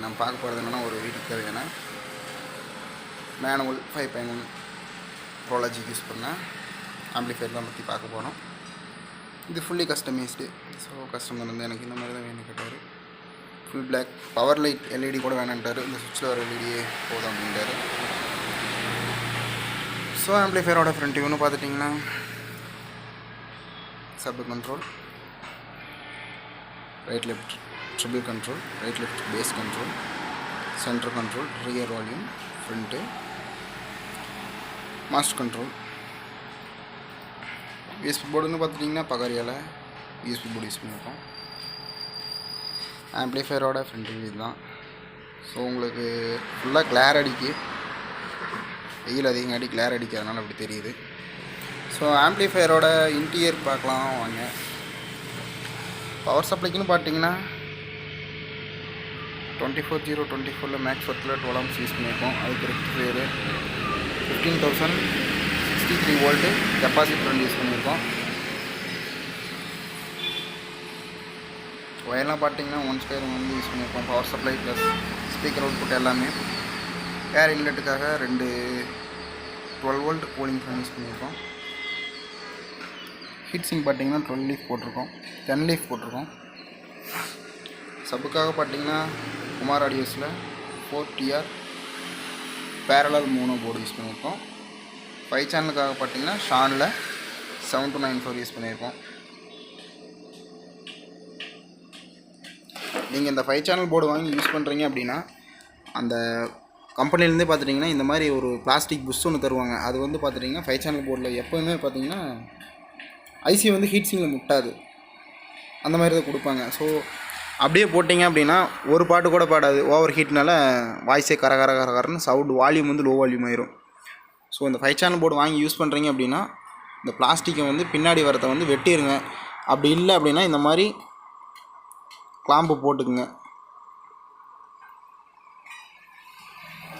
நம்ம பார்க்க போகிறது என்னென்னா ஒரு வீட்டுக்கு தேவையான மேனுவல் 5.1 ப்ரோலாஜிக் யூஸ் பண்ண ஆம்பிளிஃபையர் தான் பற்றி பார்க்க போகிறோம். இது ஃபுல்லி கஸ்டமைஸ்டு. ஸோ கஸ்டமர் வந்து எனக்கு இந்த மாதிரி தான் வேணும் கேட்டார். Full black power light LED கூட வேணான்ட்டார். இந்த சுவிட்சில் வர எல்இடியே போதும் அப்படின்ட்டார். ஸோ ஆம்பிளிஃபையரோட ஃப்ரண்ட் வியூன்னு பார்த்துட்டிங்கன்னா sub control, right left treble control, right left bass control, centre control, rear volume, front master control. USB போர்டுன்னு பார்த்துட்டிங்கன்னா பகாரியால் யூஎஸ்பி போர்டு யூஸ் பண்ணியிருக்கோம். ஆம்பிளிஃபையரோட ஃப்ரண்ட் வியூ தான். ஸோ உங்களுக்கு ஃபுல்லாக கிளார் அடிக்கு, வெயில் அதிகம் அடி கிளார் அடிக்கிறதுனால அப்படி தெரியுது. ஸோ ஆம்பிளிஃபையரோட இன்டீரியர் பார்க்கலாம் வாங்க. பவர் சப்ளைக்குன்னு பார்த்தீங்கன்னா 24024 மேக்ஸ் ஒர்க்கில் 12 amps யூஸ் பண்ணியிருக்கோம். அதுக்கு ரெக்டிஃபையரு 15063 வோல்ட்டு கெப்பாசிட்டர் யூஸ் பண்ணியிருக்கோம். ஒயர்லாம் பார்த்தீங்கன்னா 1 ஸ்கொயர் வந்து யூஸ் பண்ணியிருக்கோம். Power supply plus speaker output எல்லாமே. ஏர் இன்லெட்டுக்காக 2 12 வோல்ட் கூலிங் ஃபேன் யூஸ் பண்ணியிருக்கோம். ஹீட் சிங்க் பார்த்தீங்கன்னா 12 லீஃப் போட்டிருக்கோம், 10 லீஃப் போட்டிருக்கோம். சப்புக்காக பார்த்தீங்கன்னா குமார் ஆடியோஸில் 4TR parallel mono board use பண்ணியிருக்கோம். 5 சேனலுக்காக பார்த்தீங்கன்னா ஷானில் 7294 யூஸ் பண்ணியிருக்கோம். நீங்கள் இந்த 5 சேனல் போர்டு வாங்கி யூஸ் பண்ணுறீங்க அப்படின்னா அந்த கம்பெனிலேருந்தே பார்த்துட்டிங்கன்னா இந்த மாதிரி ஒரு பிளாஸ்டிக் புஷ் ஒன்று தருவாங்க. அது வந்து பார்த்துட்டிங்கன்னா 5 சேனல் போர்டில் எப்போவுமே பார்த்தீங்கன்னா ஐசி வந்து ஹீட் சிங்கில் முட்டாது, அந்த மாதிரி தான் கொடுப்பாங்க. ஸோ அப்படியே போட்டிங்க அப்படின்னா ஒரு பாட்டு கூட பாடாது. ஓவர் ஹீட்னால வாய்ஸே கரகரன்னு சவுண்ட் வால்யூம் வந்து லோ வால்யூம் ஆயிரும். ஸோ இந்த 5 சேனல் போர்டு வாங்கி யூஸ் பண்ணுறீங்க அப்படின்னா இந்த பிளாஸ்டிக்கை வந்து பின்னாடி வரத்தை வந்து வெட்டிடுங்க. அப்படி இல்லை அப்படின்னா இந்த மாதிரி கிளாம்பு போட்டுக்குங்க.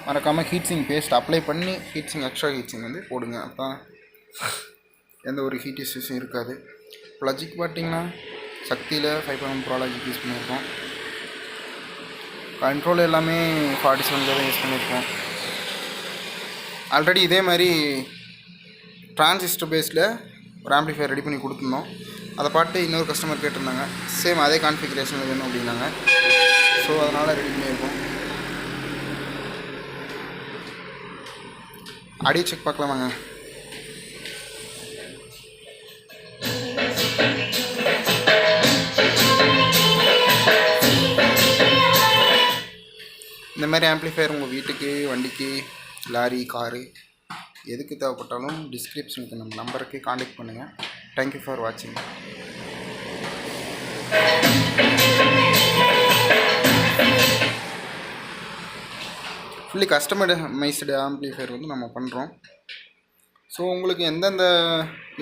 மறக்காமல் ஹீட் சிங் பேஸ்ட் அப்ளை பண்ணி heat Singh extra heat Singh வந்து போடுங்க. அப்போ எந்த ஒரு ஹீட் இஷ்யூஸும் இருக்காது. ப்ளஜிக் பார்த்திங்கன்னா சக்தியில் 5.1 ப்ரோலாஜிக் யூஸ் பண்ணியிருக்கோம். கண்ட்ரோல் எல்லாமே 47 தான் யூஸ் பண்ணியிருக்கோம். ஆல்ரெடி இதே மாதிரி டிரான்சிஸ்டர் பேஸில் ஒரு ஆம்பிளிஃபையர் ரெடி பண்ணி கொடுத்துருந்தோம். அதை பார்த்து இன்னொரு கஸ்டமர் கேட்டிருந்தாங்க, சேம் அதே கான்ஃபிகரேஷனில் வேணும் அப்படின்னாங்க. ஸோ அதனால் ரெடி பண்ணியிருக்கோம். ஆடியோ செக் பார்க்கலாம் வாங்க. இந்த மாதிரி ஆம்பிளிஃபையர் உங்கள் வீட்டுக்கு, வண்டிக்கு, லாரி, காரு எதுக்கு தேவைப்பட்டாலும் டிஸ்கிரிப்ஷனுக்கு நம்ம நம்பருக்கு காண்டாக்ட் பண்ணுங்கள். தேங்க்யூ ஃபார் வாட்சிங். ஃபுல்லி கஸ்டமைஸ்டு ஆம்பிளிஃபையர் வந்து நம்ம பண்ணுறோம். ஸோ உங்களுக்கு எந்தெந்த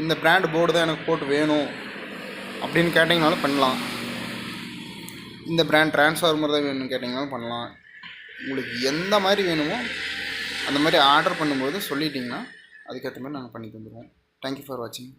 இந்த பிராண்ட் போர்டு தான் எனக்கு போட்டு வேணும் அப்படின்னு கேட்டிங்கனாலும் பண்ணலாம். இந்த பிராண்ட் ட்ரான்ஸ்ஃபார்மர் தான் வேணும்னு கேட்டிங்கனாலும் பண்ணலாம். உங்களுக்கு எந்த மாதிரி வேணுமோ அந்த மாதிரி ஆர்டர் பண்ணும்போது சொல்லிட்டிங்கன்னா அதுக்கேற்ற மாதிரி நாங்கள் பண்ணி தந்துடுவோம். தேங்க்யூ ஃபார் வாட்சிங்.